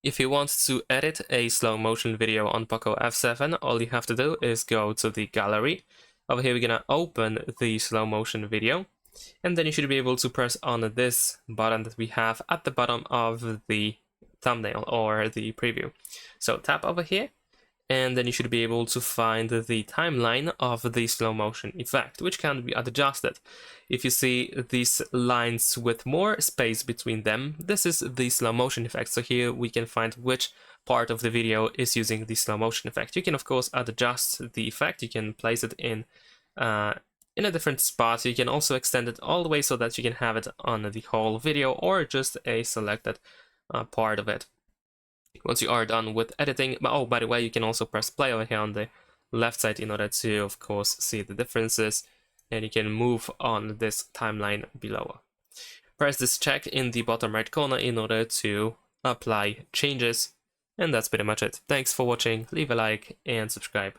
If you want to edit a slow motion video on POCO F7, all you have to do is go to the gallery. Over here, we're gonna open the slow motion video, and then you should be able to press on this button that we have at the bottom of the thumbnail or the preview. So tap over here, and then you should be able to find the timeline of the slow motion effect, which can be adjusted. If you see these lines with more space between them, this is the slow motion effect. So here we can find which part of the video is using the slow motion effect. You can of course adjust the effect. You can place it in a different spot. You can also extend it all the way so that you can have it on the whole video or just a selected part of it. Once you are done with editing, oh, by the way, you can also press play over here on the left side in order to, of course, see the differences, and you can move on this timeline below. Press this check in the bottom right corner in order to apply changes, and that's pretty much it. Thanks for watching, leave a like and subscribe.